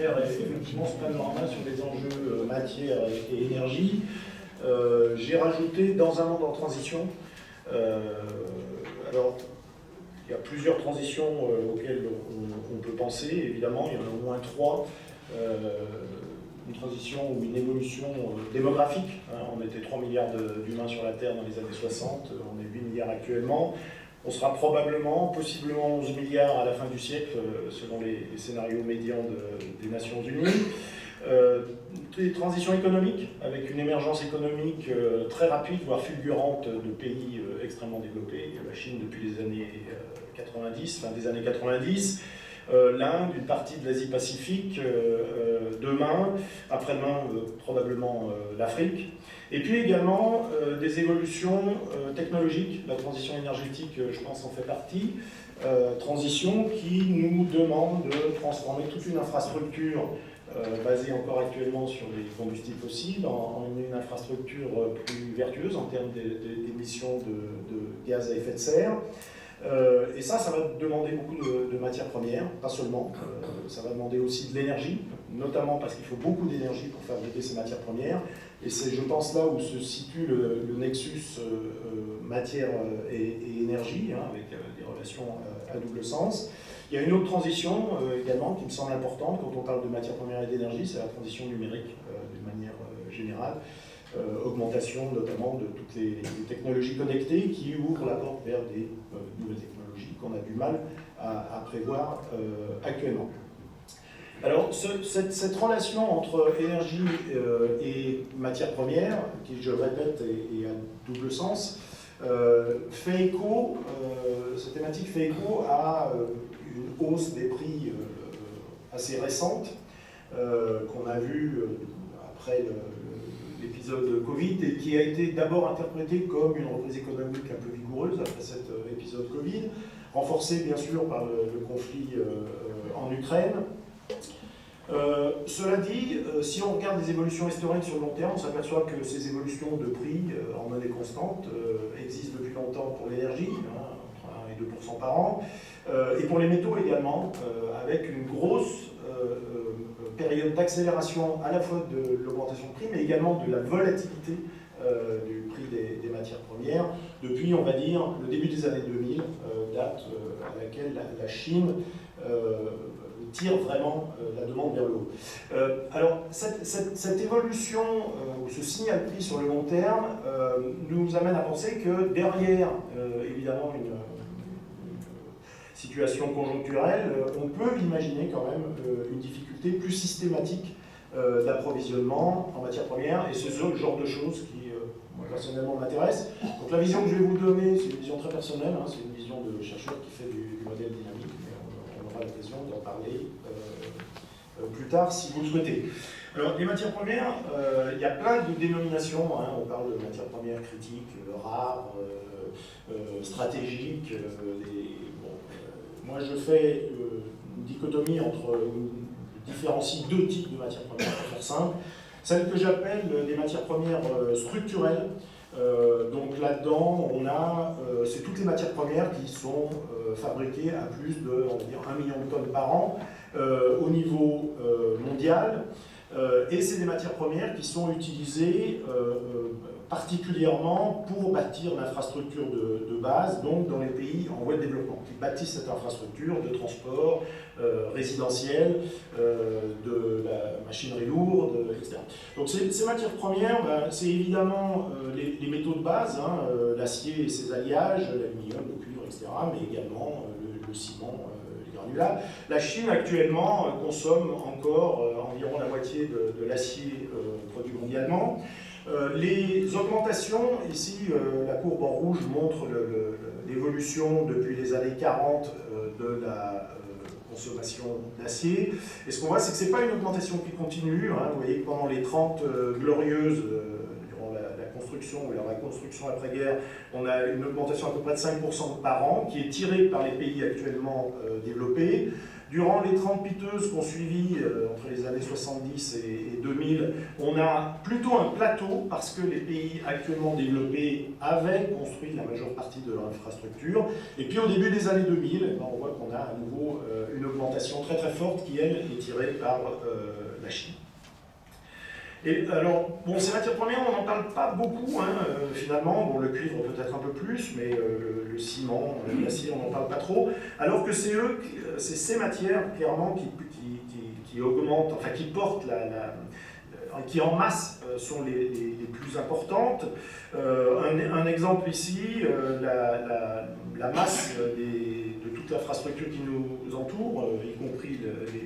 faire effectivement ce panorama sur les enjeux matière et énergie. J'ai rajouté dans un monde en transition. Alors, il y a plusieurs transitions auxquelles on peut penser, évidemment, il y en a au moins trois. Une transition ou une évolution démographique. On était 3 milliards d'humains sur la Terre dans les années 60, on est 8 milliards actuellement. On sera probablement, possiblement 11 milliards à la fin du siècle, selon les scénarios médians des Nations Unies. Des transitions économiques, avec une émergence économique très rapide, voire fulgurante de pays extrêmement développés. La Chine depuis les années 90, fin des années 90. L'Inde, une partie de l'Asie-Pacifique, demain, après-demain probablement l'Afrique. Et puis également des évolutions technologiques, la transition énergétique, je pense, en fait partie, transition qui nous demande de transformer toute une infrastructure basée encore actuellement sur les combustibles fossiles en une infrastructure plus vertueuse en termes d'émissions de gaz à effet de serre. Et ça va demander beaucoup de matières premières, pas seulement. Ça va demander aussi de l'énergie, notamment parce qu'il faut beaucoup d'énergie pour fabriquer ces matières premières. Et c'est, je pense, là où se situe le nexus matière et énergie, avec des relations à double sens. Il y a une autre transition également qui me semble importante quand on parle de matières premières et d'énergie, c'est la transition numérique d'une manière générale. Augmentation notamment de toutes les technologies connectées qui ouvrent la porte vers des nouvelles technologies qu'on a du mal à prévoir actuellement. Alors cette relation entre énergie et matières premières, qui je le répète est à double sens, fait écho, cette thématique fait écho à une hausse des prix assez récente qu'on a vue après l'épisode Covid, et qui a été d'abord interprété comme une reprise économique un peu vigoureuse après cet épisode Covid, renforcé bien sûr par le conflit en Ukraine. Cela dit, si on regarde les évolutions historiques sur le long terme, on s'aperçoit que ces évolutions de prix en monnaie constante existent depuis longtemps pour l'énergie, entre 1 et 2% par an, et pour les métaux également, avec une grosse période d'accélération à la fois de l'augmentation de prix, mais également de la volatilité du prix des matières premières, depuis, on va dire, le début des années 2000, date à laquelle la Chine tire vraiment la demande vers le haut. Alors, cette évolution, ou ce signal prix sur le long terme, nous amène à penser que derrière, évidemment, une situation conjoncturelle, on peut imaginer quand même une difficulté plus systématique d'approvisionnement en matières premières, et c'est le genre de choses qui, moi, personnellement, m'intéresse. Donc la vision que je vais vous donner, c'est une vision très personnelle, c'est une vision de chercheur qui fait du modèle dynamique, mais on aura l'occasion d'en parler plus tard si vous le souhaitez. Alors, les matières premières, il y a plein de dénominations, on parle de matières premières critiques, rares, stratégiques, moi, je fais une dichotomie entre, je différencie deux types de matières premières, pour faire simple. Celles que j'appelle des matières premières structurelles. Donc là-dedans, on a, c'est toutes les matières premières qui sont fabriquées à plus de, on va dire, 1 million de tonnes par an au niveau mondial. Et c'est des matières premières qui sont utilisées particulièrement pour bâtir l'infrastructure de base, donc dans les pays en voie de développement, qui bâtissent cette infrastructure de transport résidentiel, de la machinerie lourde, etc. Donc ces matières premières, c'est évidemment les métaux de base, l'acier et ses alliages, l'aluminium, le cuivre, etc., mais également le ciment, les granulats. La Chine actuellement consomme encore environ la moitié de l'acier produit mondialement. Les augmentations, ici la courbe en rouge montre l'évolution depuis les années 40 de la consommation d'acier. Et ce qu'on voit, c'est que ce n'est pas une augmentation qui continue. Vous voyez que pendant les 30 glorieuses, durant la construction ou la reconstruction après-guerre, on a une augmentation à peu près de 5% par an, qui est tirée par les pays actuellement développés. Durant les 30 piteuses qu'on suivit entre les années 70 et 2000, on a plutôt un plateau parce que les pays actuellement développés avaient construit la majeure partie de leur infrastructure. Et puis au début des années 2000, on voit qu'on a à nouveau une augmentation très très forte qui, elle, est tirée par la Chine. Et alors, bon, ces matières premières, on n'en parle pas beaucoup, finalement. Bon, le cuivre peut-être un peu plus, mais le ciment, l'acier, on n'en parle pas trop. Alors que c'est ces matières, clairement, qui augmentent, enfin, qui portent qui en masse sont les plus importantes. Un exemple ici, la masse de toute l'infrastructure qui nous entoure, y compris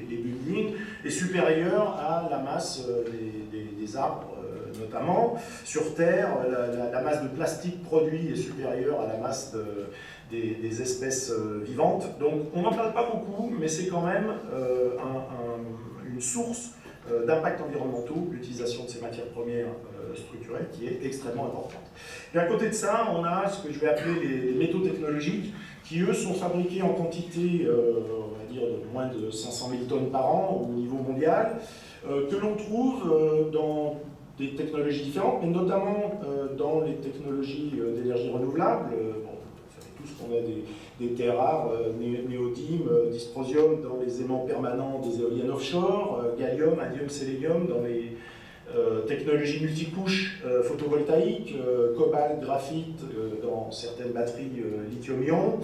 les buildings, est supérieure à la masse des arbres, notamment. Sur Terre, la masse de plastique produit est supérieure à la masse des espèces vivantes. Donc on n'en parle pas beaucoup, mais c'est quand même une source d'impact environnementaux, l'utilisation de ces matières premières structurelles, qui est extrêmement importante. Et à côté de ça, on a ce que je vais appeler les métaux technologiques, qui eux sont fabriqués en quantité, on va dire, de moins de 500 000 tonnes par an au niveau mondial, que l'on trouve dans des technologies différentes, mais notamment dans les technologies d'énergie renouvelable. Vous savez tous qu'on a des terres rares, néodyme, dysprosium dans les aimants permanents des éoliennes offshore, gallium, indium, sélénium dans les technologies multicouches photovoltaïques, cobalt, graphite dans certaines batteries lithium-ion.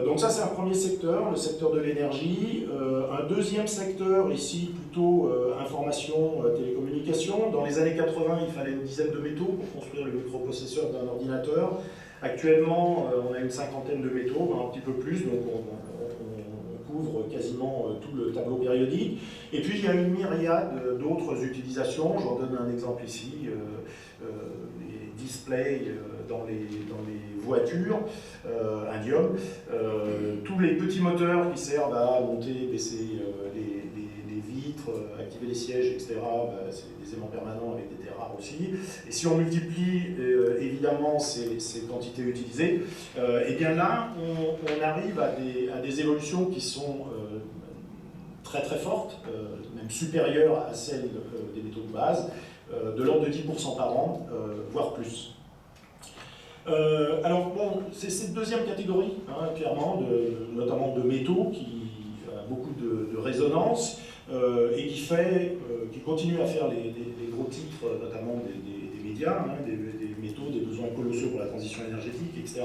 Donc ça, c'est un premier secteur, le secteur de l'énergie. Un deuxième secteur, ici, plutôt information, télécommunication. Dans les années 80, il fallait une dizaine de métaux pour construire le microprocesseur d'un ordinateur. Actuellement, on a une cinquantaine de métaux, un petit peu plus, donc on couvre quasiment tout le tableau périodique. Et puis, il y a une myriade d'autres utilisations. J'en donne un exemple ici. Les displays dans les voitures, indium, tous les petits moteurs qui servent à monter, baisser les vitres, activer les sièges, etc., c'est des aimants permanents avec des terres rares aussi. Et si on multiplie évidemment ces quantités utilisées, et bien là, on arrive à des évolutions qui sont très très fortes, même supérieures à celles des métaux de base, de l'ordre de 10% par an, voire plus. Alors bon, c'est cette deuxième catégorie, clairement, notamment de métaux, qui a beaucoup de résonance et qui continue à faire les gros titres, notamment des médias, des métaux, des besoins colossaux pour la transition énergétique, etc.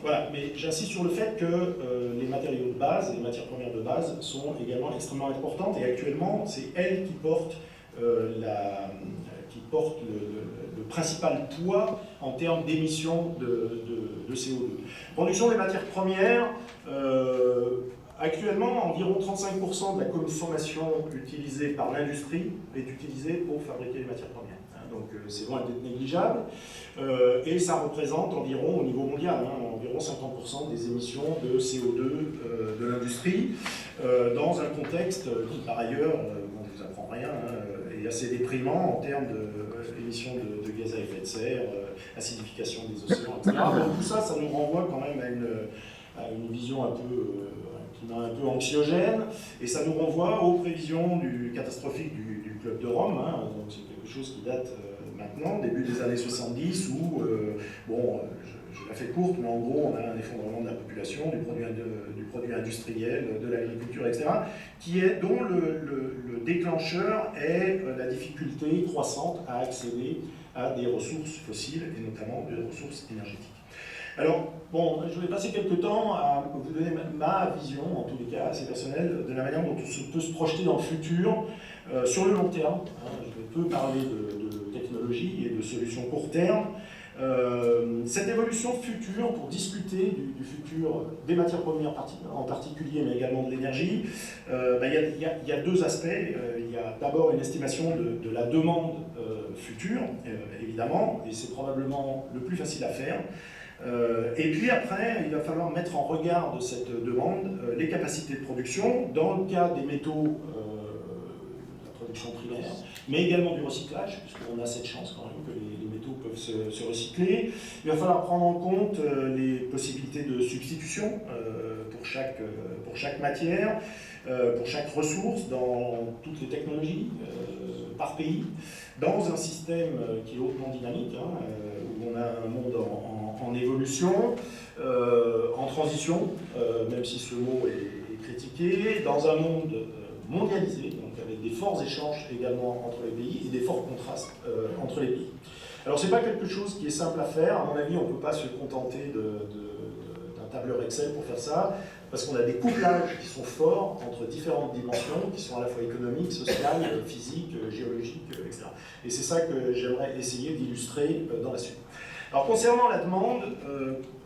Voilà, mais j'insiste sur le fait que les matériaux de base, les matières premières de base, sont également extrêmement importantes et actuellement, c'est elles qui portent le principal poids en termes d'émissions de CO2. Production des matières premières, actuellement, environ 35% de la consommation utilisée par l'industrie est utilisée pour fabriquer les matières premières. Donc c'est loin d'être négligeable. Et ça représente environ, au niveau mondial, environ 50% des émissions de CO2 de l'industrie, dans un contexte qui, par ailleurs, on ne vous apprend rien, est assez déprimant en termes d'émissions de gaz à effet de serre, acidification des océans, etc. Donc tout ça, ça nous renvoie quand même à une vision un peu anxiogène, et ça nous renvoie aux prévisions catastrophiques du Club de Rome. Donc c'est quelque chose qui date maintenant, début des années 70, où, je la fais courte, mais en gros, on a un effondrement de la population, du produit industriel, de l'agriculture, etc., dont le déclencheur est la difficulté croissante à accéder à des ressources fossiles, et notamment des ressources énergétiques. Alors, bon, je vais passer quelques temps à vous donner ma vision, en tous les cas assez personnelle, de la manière dont on peut se projeter dans le futur, sur le long terme. Je peux parler de technologie et de solutions court terme. Cette évolution future, pour discuter du futur des matières premières en particulier, mais également de l'énergie, il y a deux aspects. Il y a d'abord une estimation de la demande future, évidemment, et c'est probablement le plus facile à faire. Et puis après, il va falloir mettre en regard de cette demande les capacités de production, dans le cas des métaux, la production primaire, mais également du recyclage, puisqu'on a cette chance quand même que les métaux peuvent se recycler. Il va falloir prendre en compte les possibilités de substitution pour pour chaque matière, pour chaque ressource, dans toutes les technologies, par pays, dans un système qui est hautement dynamique, hein, où on a un monde en évolution, en transition, même si ce mot est critiqué, dans un monde mondialisé, donc avec des forts échanges également entre les pays et des forts contrastes entre les pays. Alors c'est pas quelque chose qui est simple à faire, à mon avis on ne peut pas se contenter d'un tableur Excel pour faire ça, parce qu'on a des couplages qui sont forts entre différentes dimensions, qui sont à la fois économiques, sociales, physiques, géologiques, etc. Et c'est ça que j'aimerais essayer d'illustrer dans la suite. Alors concernant la demande,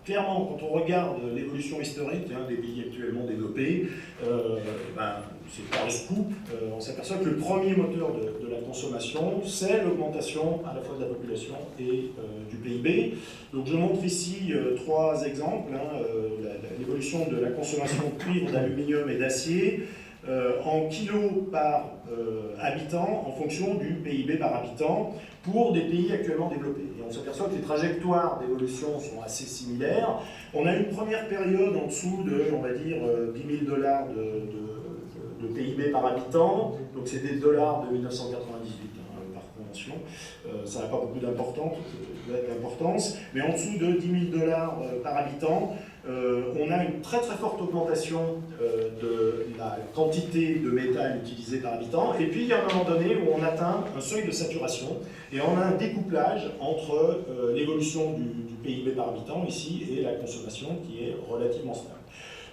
clairement, quand on regarde l'évolution historique des pays actuellement développés, c'est par scoop, on s'aperçoit que le premier moteur de la consommation, c'est l'augmentation à la fois de la population et du PIB. Donc je montre ici trois exemples, l'évolution de la consommation de cuivre, d'aluminium et d'acier, en kilos par habitant en fonction du PIB par habitant pour des pays actuellement développés. Et on s'aperçoit que les trajectoires d'évolution sont assez similaires. On a une première période en dessous de, on va dire, 10 000 $ de PIB par habitant. Donc c'est des dollars de 1998 par convention. Ça n'a pas beaucoup d'importance. Mais en dessous de 10 000 $ par habitant, on a une très très forte augmentation de la quantité de métal utilisé par habitant, et puis il y a un moment donné où on atteint un seuil de saturation, et on a un découplage entre l'évolution du PIB par habitant ici et la consommation qui est relativement stable.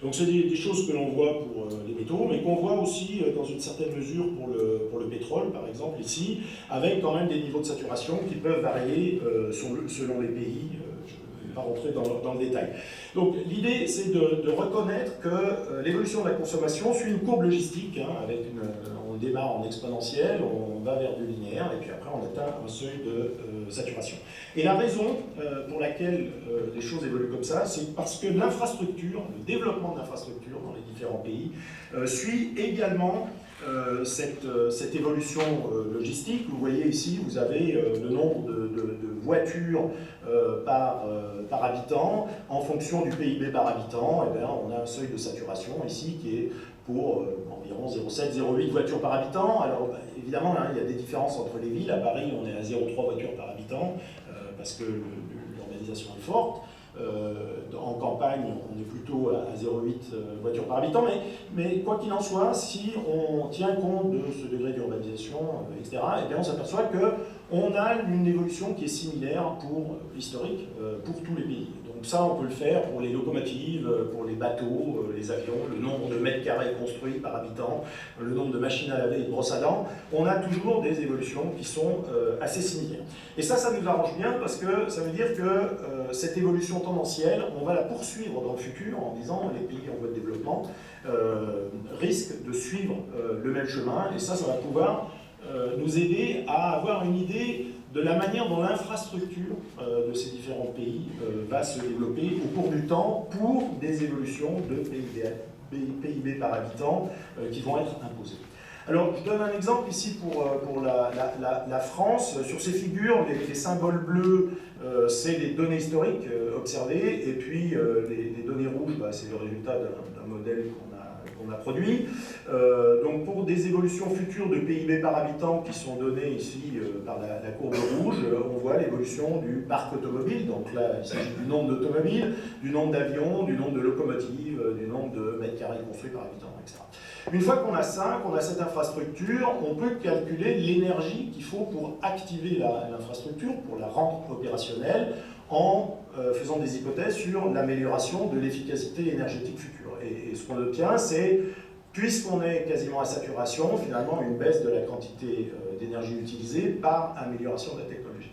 Donc c'est des choses que l'on voit pour les métaux, mais qu'on voit aussi dans une certaine mesure pour le pétrole, par exemple ici, avec quand même des niveaux de saturation qui peuvent varier selon les pays. Je ne vais pas rentrer dans le détail. Donc l'idée, c'est de reconnaître que l'évolution de la consommation suit une courbe logistique, on démarre en exponentiel, on va vers du linéaire, et puis après on atteint un seuil de saturation. Et la raison pour laquelle les choses évoluent comme ça, c'est parce que l'infrastructure, le développement de l'infrastructure dans les différents pays, suit également cette évolution logistique. Vous voyez ici, vous avez le nombre de voitures par habitant. En fonction du PIB par habitant, eh bien, on a un seuil de saturation ici qui est pour environ 0,7-0,8 voitures par habitant. Alors évidemment, il y a des différences entre les villes. À Paris, on est à 0,3 voitures par habitant parce que l'urbanisation est forte. En campagne, on est plutôt à 0,8 voitures par habitant, mais quoi qu'il en soit, si on tient compte de ce degré d'urbanisation, etc., eh bien on s'aperçoit qu'on a une évolution qui est similaire pour l'historique, pour tous les pays. Donc ça, on peut le faire pour les locomotives, pour les bateaux, les avions, le nombre de mètres carrés construits par habitant, le nombre de machines à laver et de brosses à dents. On a toujours des évolutions qui sont assez similaires. Et ça nous arrange bien parce que ça veut dire que cette évolution tendancielle, on va la poursuivre dans le futur en disant les pays en voie de développement risquent de suivre le même chemin, et ça va pouvoir nous aider à avoir une idée de la manière dont l'infrastructure de ces différents pays va se développer au cours du temps pour des évolutions de PIB par habitant qui vont être imposées. Alors, je donne un exemple ici pour la France. Sur ces figures, les symboles bleus, c'est les données historiques observées, et puis les données rouges, c'est le résultat d'un modèle qu'on a produit. Donc pour des évolutions futures de PIB par habitant qui sont données ici par la courbe rouge, on voit l'évolution du parc automobile. Donc là, il s'agit du nombre d'automobiles, du nombre d'avions, du nombre de locomotives, du nombre de mètres carrés construits par habitant, etc. Une fois qu'on a ça, qu'on a cette infrastructure, on peut calculer l'énergie qu'il faut pour activer l'infrastructure, pour la rendre opérationnelle, en faisant des hypothèses sur l'amélioration de l'efficacité énergétique future. Et ce qu'on obtient, c'est, puisqu'on est quasiment à saturation, finalement une baisse de la quantité d'énergie utilisée par amélioration de la technologie.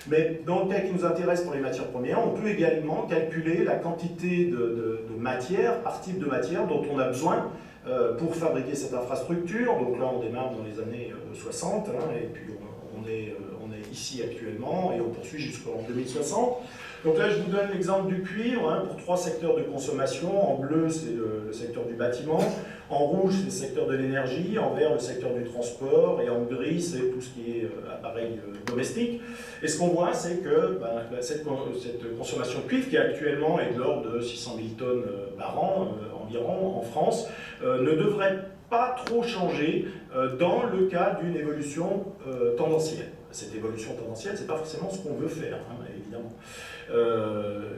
Mais dans le cas qui nous intéresse pour les matières premières, on peut également calculer la quantité de matière, par type de matière, dont on a besoin pour fabriquer cette infrastructure. Donc là, on démarre dans les années 60, et puis on est ici actuellement, et on poursuit jusqu'en 2060. Donc là, je vous donne l'exemple du cuivre, pour 3 secteurs de consommation. En bleu, c'est le secteur du bâtiment. En rouge, c'est le secteur de l'énergie. En vert, le secteur du transport. Et en gris, c'est tout ce qui est appareil domestique. Et ce qu'on voit, c'est que cette consommation de cuivre, qui actuellement est de l'ordre de 600 000 tonnes par an environ en France, ne devrait pas trop changer dans le cas d'une évolution tendancielle. Cette évolution tendancielle, ce n'est pas forcément ce qu'on veut faire, hein, évidemment.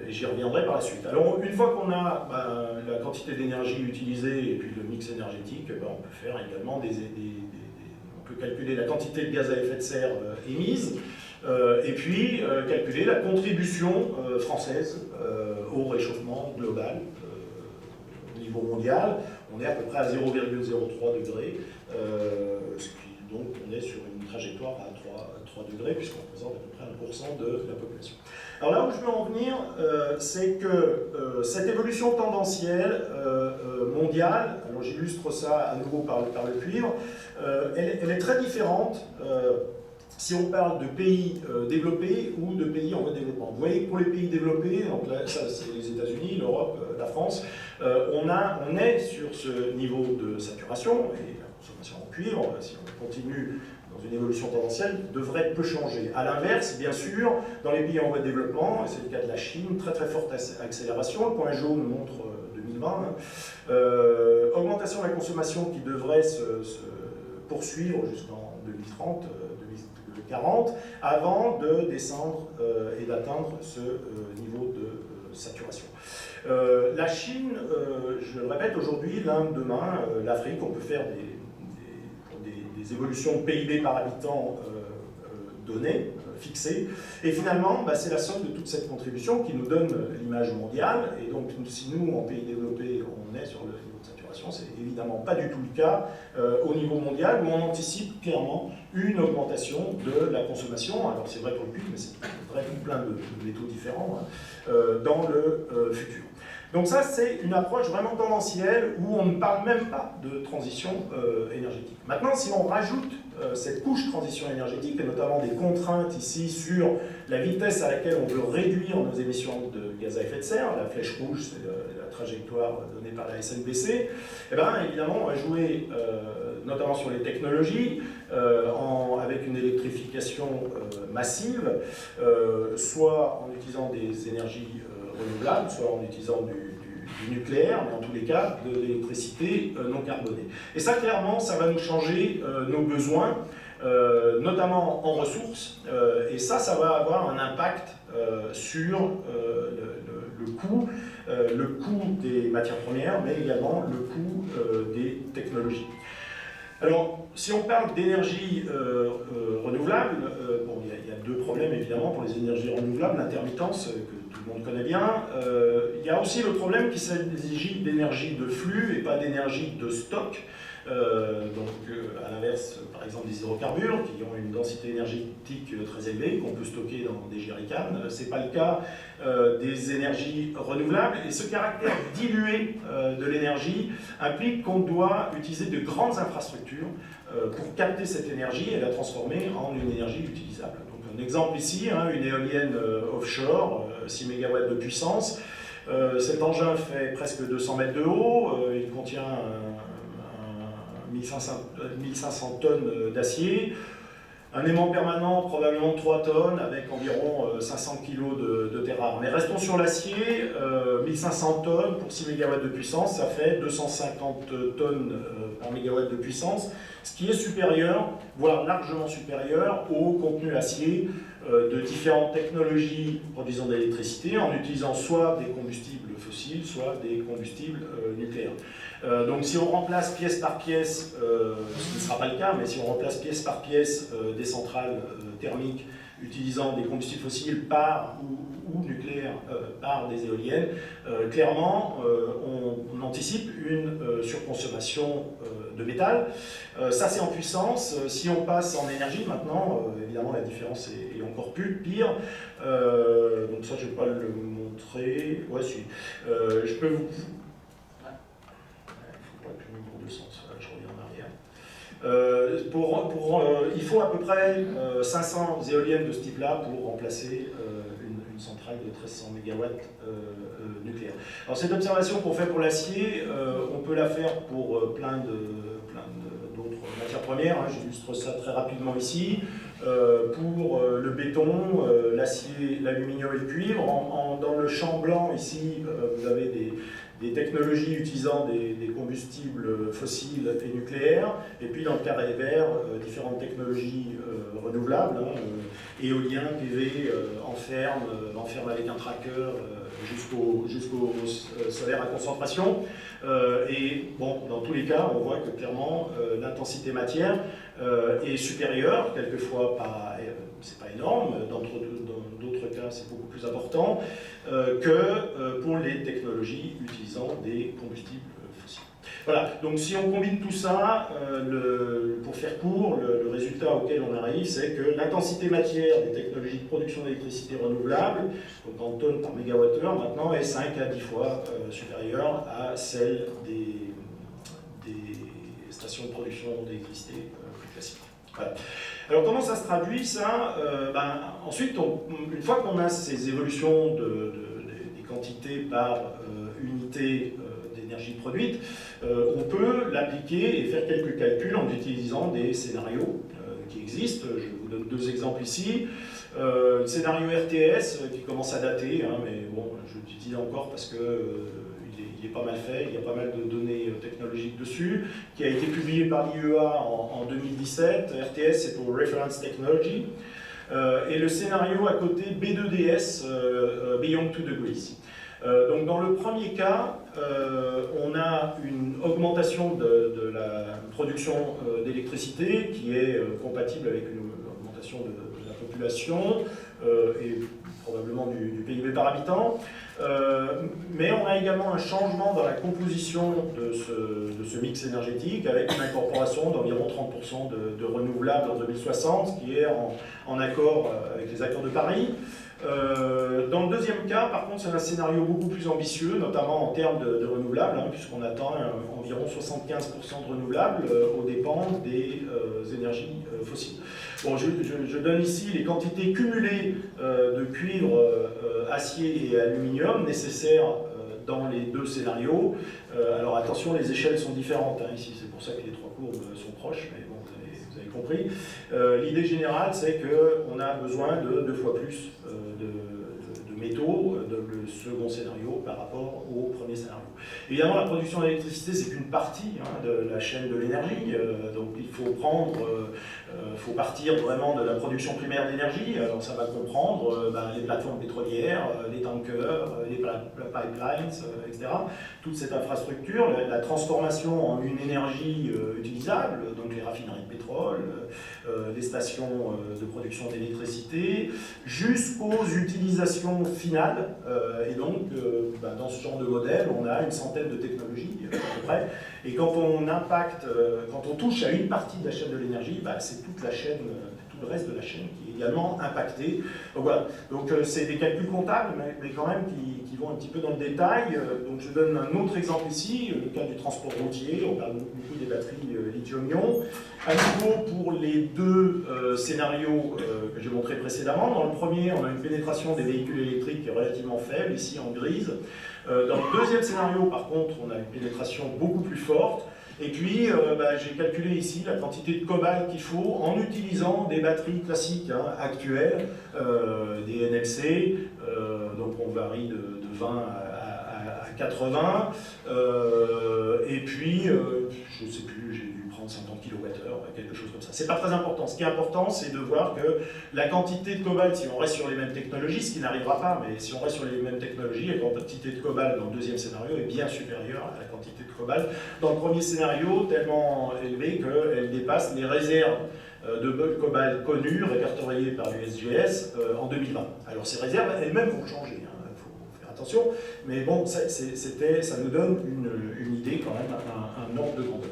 Et j'y reviendrai par la suite. Alors, une fois qu'on a la quantité d'énergie utilisée et puis le mix énergétique, on peut faire également on peut calculer la quantité de gaz à effet de serre émise, et puis calculer la contribution française au réchauffement global au niveau mondial. On est à peu près à 0,03 degrés, donc on est sur une trajectoire à 3 degrés, puisqu'on représente à peu près 1% de la population. Alors là où je veux en venir, c'est que cette évolution tendancielle mondiale, alors j'illustre ça à nouveau par le cuivre, elle est très différente si on parle de pays développés ou de pays en voie de développement. Vous voyez que pour les pays développés, donc là, ça c'est les États-Unis, l'Europe, la France, on est sur ce niveau de saturation, et la consommation en cuivre, si on continue dans une évolution tendancielle, devrait peu changer. A l'inverse, bien sûr, dans les pays en voie de développement, et c'est le cas de la Chine, très très forte accélération, le point jaune montre 2020, augmentation de la consommation qui devrait se poursuivre jusqu'en 2030, 2040, avant de descendre et d'atteindre ce niveau de saturation. La Chine, je le répète, aujourd'hui, l'Inde, demain, l'Afrique, on peut faire des évolutions de PIB par habitant données, fixées, et finalement, c'est la somme de toute cette contribution qui nous donne l'image mondiale, et donc si nous, en pays développés, on est sur le niveau de saturation, c'est évidemment pas du tout le cas au niveau mondial, où on anticipe clairement une augmentation de la consommation, alors c'est vrai pour le cuivre, mais c'est vrai pour plein de métaux différents, dans le futur. Donc ça, c'est une approche vraiment tendancielle où on ne parle même pas de transition énergétique. Maintenant, si on rajoute cette couche transition énergétique, et notamment des contraintes ici sur la vitesse à laquelle on veut réduire nos émissions de gaz à effet de serre, la flèche rouge, c'est la trajectoire donnée par la SNBC, et bien évidemment, on va jouer notamment sur les technologies, avec une électrification massive, soit en utilisant des énergies renouvelables, soit en utilisant du nucléaire, mais en tous les cas de l'électricité non carbonée. Et ça, clairement, ça va nous changer nos besoins, notamment en ressources, et ça va avoir un impact sur le coût des matières premières, mais également le coût des technologies. Alors, si on parle d'énergie renouvelable, il y a deux problèmes évidemment pour les énergies renouvelables, l'intermittence que tout le monde connaît bien. Il y a aussi le problème qu'il s'agit d'énergie de flux et pas d'énergie de stock. À l'inverse, par exemple, des hydrocarbures qui ont une densité énergétique très élevée, qu'on peut stocker dans des jerrycans. Ce n'est pas le cas des énergies renouvelables. Et ce caractère dilué de l'énergie implique qu'on doit utiliser de grandes infrastructures pour capter cette énergie et la transformer en une énergie utilisable. Donc, un exemple ici, une éolienne offshore, 6 MW de puissance. Cet engin fait presque 200 mètres de haut, il contient 1500 tonnes d'acier, un aimant permanent probablement de 3 tonnes avec environ 500 kg de terre rare. Mais restons sur l'acier, 1500 tonnes pour 6 MW de puissance, ça fait 250 tonnes par mégawatt de puissance, ce qui est supérieur, voire largement supérieur au contenu acier de différentes technologies produisant de l'électricité en utilisant soit des combustibles fossiles, soit des combustibles nucléaires. Donc si on remplace pièce par pièce, ce qui ne sera pas le cas, mais si on remplace pièce par pièce des centrales thermiques utilisant des combustibles fossiles ou nucléaires par des éoliennes, clairement on anticipe une surconsommation de métal. Ça c'est en puissance. Si on passe en énergie maintenant, évidemment la différence est encore pire. Donc ça je ne vais pas le montrer. Ouais, si. Je peux vous... Je reviens en arrière. Il faut à peu près 500 éoliennes de ce type-là pour remplacer une centrale de 1300 MW nucléaire. Alors cette observation qu'on fait pour l'acier, on peut la faire pour plein d'autres matières premières. J'illustre ça très rapidement ici. Pour le béton, l'acier, l'aluminium et le cuivre. Dans le champ blanc ici, vous avez des technologies utilisant des combustibles fossiles et nucléaires, et puis dans le carré vert, différentes technologies renouvelables, hein, éolien, PV, en ferme avec un tracker jusqu'au solaire à concentration. Et bon, dans tous les cas, on voit que clairement l'intensité matière est supérieure, quelquefois pas, c'est pas énorme, dans d'autres cas c'est beaucoup plus important, que pour les technologies utilisant des combustibles fossiles. Voilà, donc si on combine tout ça, pour faire court, le résultat auquel on arrive, c'est que l'intensité matière des technologies de production d'électricité renouvelable, donc en tonnes par mégawattheure, maintenant est 5 à 10 fois supérieure à celle des stations de production d'électricité plus classiques. Voilà. Alors comment ça se traduit ça? Ensuite, une fois qu'on a ces évolutions des quantités par unité d'énergie produite, on peut l'appliquer et faire quelques calculs en utilisant des scénarios qui existent. Je vous donne deux exemples ici. Le scénario RTS qui commence à dater, hein, mais bon, je l'utilise encore parce que il est pas mal fait, il y a pas mal de données technologiques dessus, qui a été publié par l'IEA en 2017. RTS, c'est pour Reference Technology. Et le scénario à côté, B2DS, Beyond 2 Degrees. Donc dans le premier cas, on a une augmentation de la production d'électricité qui est compatible avec une augmentation de la population et probablement du PIB par habitant. Mais on a également un changement dans la composition de ce mix énergétique avec une incorporation d'environ 30% de renouvelables en 2060, ce qui est en accord avec les accords de Paris. Dans le deuxième cas, par contre, c'est un scénario beaucoup plus ambitieux, notamment en termes de renouvelables, hein, puisqu'on attend environ 75% de renouvelables aux dépens des énergies fossiles. Bon, je donne ici les quantités cumulées de cuivre, acier et aluminium nécessaires dans les deux scénarios. Alors attention, les échelles sont différentes, hein, ici, c'est pour ça que les trois courbes sont proches, mais bon, vous avez compris. L'idée générale, c'est qu'on a besoin de 2 fois plus de métaux dans le second scénario par rapport au premier scénario. Évidemment, la production d'électricité, c'est qu'une partie de la chaîne de l'énergie, donc il faut faut partir vraiment de la production primaire d'énergie. Alors ça va comprendre les plateformes pétrolières, les tankers, les pipelines, etc. Toute cette infrastructure, la transformation en une énergie utilisable, donc les raffineries de pétrole, les stations de production d'électricité, jusqu'aux utilisations finales. Et donc, dans ce genre de modèle, on a une centaine de technologies à peu près. Et quand on touche à une partie de la chaîne de l'énergie, c'est toute la chaîne, tout le reste de la chaîne qui est également impacté. Donc voilà, donc c'est des calculs comptables, mais quand même qui vont un petit peu dans le détail. Donc je donne un autre exemple ici, le cas du transport routier, on parle beaucoup des batteries lithium-ion. À nouveau, pour les deux scénarios que j'ai montrés précédemment, dans le premier, on a une pénétration des véhicules électriques qui est relativement faible, ici en grise. Dans le deuxième scénario, par contre, on a une pénétration beaucoup plus forte. Et puis, j'ai calculé ici la quantité de cobalt qu'il faut en utilisant des batteries classiques actuelles, des NMC, donc on varie de 20 à 80, et puis, je ne sais plus, j'ai dû prendre 50 kWh, quelque chose comme ça. C'est pas très important. Ce qui est important, c'est de voir que la quantité de cobalt, si on reste sur les mêmes technologies, ce qui n'arrivera pas, mais si on reste sur les mêmes technologies, la quantité de cobalt dans le deuxième scénario est bien supérieure à la quantité de cobalt dans le premier scénario, tellement élevée qu'elle dépasse les réserves de cobalt connues, répertoriées par l'USGS en 2020. Alors ces réserves elles-mêmes vont changer, il faut faire attention, mais bon, ça nous donne une idée quand même, un ordre de grandeur.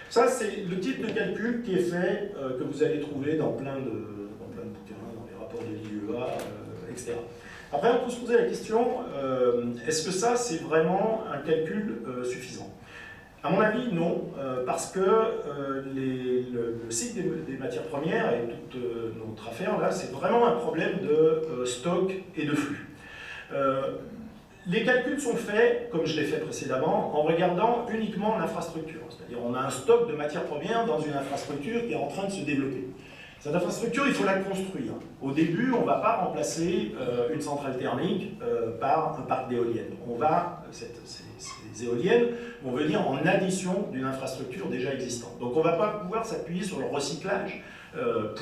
Ça, c'est le type de calcul qui est fait, que vous allez trouver dans plein de bouquins, dans les rapports de l'IEA, etc. Après, on peut se poser la question, est-ce que ça, c'est vraiment un calcul suffisant? À mon avis, non, parce que le cycle des matières premières et toute notre affaire, là, c'est vraiment un problème de stock et de flux. Les calculs sont faits, comme je l'ai fait précédemment, en regardant uniquement l'infrastructure. C'est-à-dire on a un stock de matières premières dans une infrastructure qui est en train de se développer. Cette infrastructure, il faut la construire. Au début, on ne va pas remplacer une centrale thermique par un parc d'éoliennes. On va ces éoliennes vont venir en addition d'une infrastructure déjà existante. Donc on ne va pas pouvoir s'appuyer sur le recyclage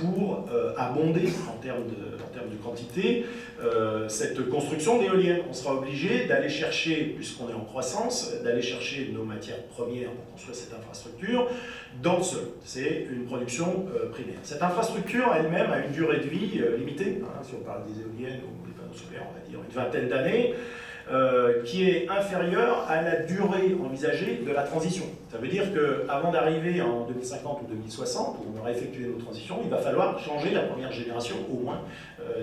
pour abonder en termes de quantité cette construction d'éoliennes. On sera obligé d'aller chercher, puisqu'on est en croissance, d'aller chercher nos matières premières pour construire cette infrastructure dans le sol. C'est une production primaire. Cette infrastructure elle-même a une durée de vie limitée, hein, si on parle des éoliennes ou des panneaux solaires, on va dire une vingtaine d'années, qui est inférieure à la durée envisagée de la transition. Ça veut dire qu'avant d'arriver en 2050 ou 2060, où on aura effectué nos transitions, il va falloir changer la première génération, au moins,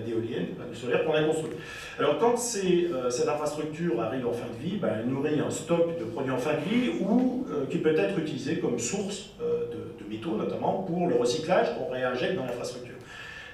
d'éoliennes, de panneaux solaires qu'on a construits. Alors quand cette infrastructure arrive en fin de vie, elle nourrit un stock de produits en fin de vie ou qui peut être utilisé comme source de métaux, notamment pour le recyclage qu'on réinjecte dans l'infrastructure.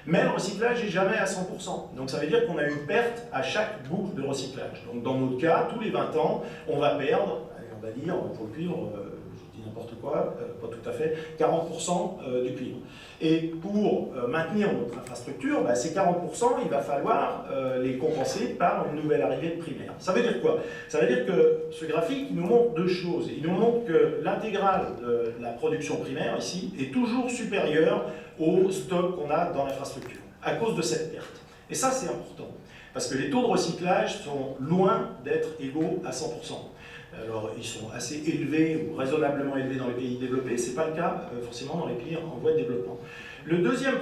Mais le recyclage n'est jamais à 100%. Donc ça veut dire qu'on a une perte à chaque boucle de recyclage. Donc dans notre cas, tous les 20 ans, on va perdre, on va dire, pour le cuivre, je dis n'importe quoi, pas tout à fait, 40% du cuivre. Et pour maintenir notre infrastructure, ces 40%, il va falloir les compenser par une nouvelle arrivée de primaire. Ça veut dire quoi? Ça veut dire que ce graphique nous montre deux choses. Il nous montre que l'intégrale de la production primaire, ici, est toujours supérieure au stock qu'on a dans l'infrastructure, à cause de cette perte. Et ça, c'est important, parce que les taux de recyclage sont loin d'être égaux à 100%. Alors, ils sont assez élevés ou raisonnablement élevés dans les pays développés, ce n'est pas le cas forcément dans les pays en voie de développement. La deuxième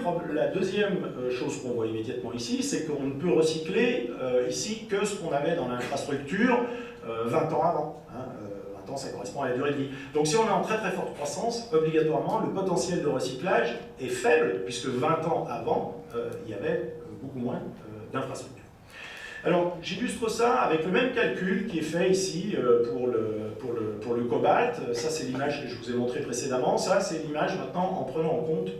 chose qu'on voit immédiatement ici, c'est qu'on ne peut recycler ici que ce qu'on avait dans l'infrastructure 20 ans avant. Hein, 20 ans, ça correspond à la durée de vie. Donc si on est en très très forte croissance, obligatoirement, le potentiel de recyclage est faible, puisque 20 ans avant, il y avait beaucoup moins d'infrastructures. Alors, j'illustre ça avec le même calcul qui est fait ici pour le cobalt. Ça, c'est l'image que je vous ai montrée précédemment. Ça, c'est l'image maintenant en prenant en compte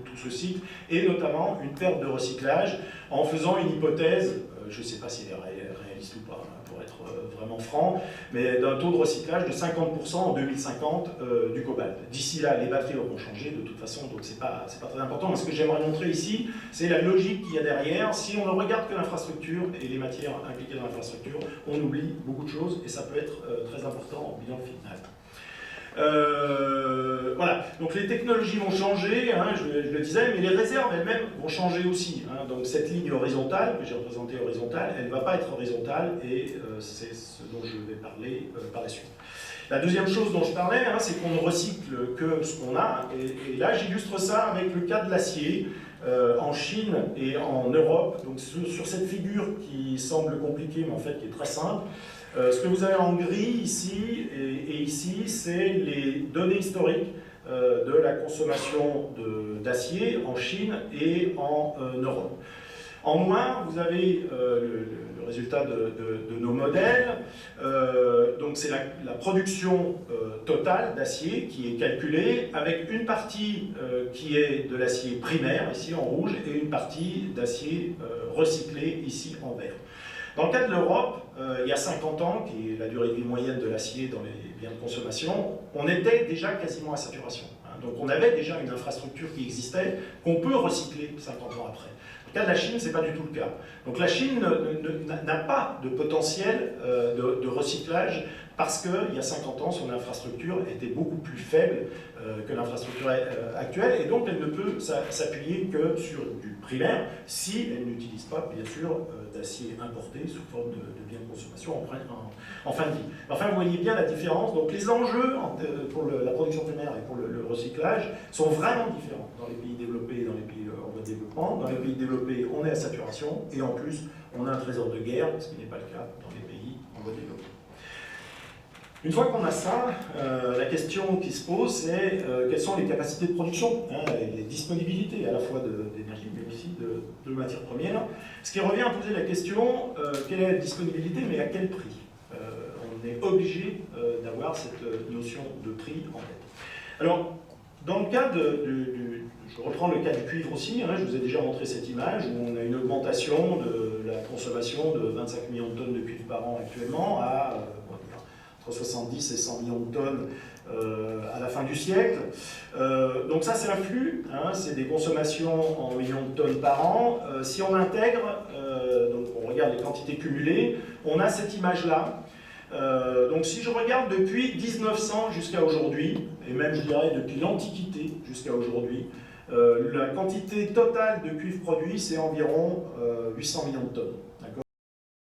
tout ce cycle, et notamment une perte de recyclage, en faisant une hypothèse, je ne sais pas si elle est réaliste ou pas, pour être vraiment franc, mais d'un taux de recyclage de 50% en 2050 du cobalt. D'ici là, les batteries auront changé de toute façon, donc c'est pas très important. Mais ce que j'aimerais montrer ici, c'est la logique qu'il y a derrière. Si on ne regarde que l'infrastructure et les matières impliquées dans l'infrastructure, on oublie beaucoup de choses et ça peut être très important au bilan final. Voilà, donc les technologies vont changer, hein, je le disais, mais les réserves elles-mêmes vont changer aussi. Hein. Donc cette ligne horizontale, que j'ai représentée horizontale, elle ne va pas être horizontale, et c'est ce dont je vais parler par la suite. La deuxième chose dont je parlais, hein, c'est qu'on ne recycle que ce qu'on a, et là j'illustre ça avec le cas de l'acier en Chine et en Europe. Donc sur cette figure qui semble compliquée, mais en fait qui est très simple, ce que vous avez en gris ici et ici, c'est les données historiques de la consommation d'acier en Chine et en Europe. En noir, vous avez le résultat de nos modèles. Donc c'est la production totale d'acier qui est calculée, avec une partie qui est de l'acier primaire, ici en rouge, et une partie d'acier recyclé, ici en vert. Dans le cas de l'Europe, il y a 50 ans, qui est la durée de vie moyenne de l'acier dans les biens de consommation, on était déjà quasiment à saturation. Donc on avait déjà une infrastructure qui existait, qu'on peut recycler 50 ans après. Dans le cas de la Chine, ce n'est pas du tout le cas. Donc la Chine n'a pas de potentiel de recyclage, parce qu'il y a 50 ans, son infrastructure était beaucoup plus faible que l'infrastructure actuelle, et donc elle ne peut s'appuyer que sur du primaire, si elle n'utilise pas, bien sûr, d'acier importé sous forme de biens de consommation en fin de vie. Enfin, vous voyez bien la différence. Donc les enjeux pour la production primaire et pour le recyclage sont vraiment différents dans les pays développés et dans les pays en voie de développement. Dans les pays développés, on est à saturation, et en plus, on a un trésor de guerre, ce qui n'est pas le cas dans les pays en voie de développement. Une fois qu'on a ça, la question qui se pose, c'est quelles sont les capacités de production, hein, et les disponibilités à la fois d'énergie, mais aussi de matières premières. Ce qui revient à poser la question, quelle est la disponibilité, mais à quel prix? On est obligé d'avoir cette notion de prix en tête. Alors, dans le cas je reprends le cas du cuivre aussi, hein, je vous ai déjà montré cette image où on a une augmentation de la consommation de 25 millions de tonnes de cuivre par an actuellement à entre 70 et 100 millions de tonnes à la fin du siècle. Donc ça, c'est un flux, hein, c'est des consommations en millions de tonnes par an. Si on intègre, donc on regarde les quantités cumulées, on a cette image-là. Donc si je regarde depuis 1900 jusqu'à aujourd'hui, et même je dirais depuis l'Antiquité jusqu'à aujourd'hui, la quantité totale de cuivre produit, c'est environ 800 millions de tonnes.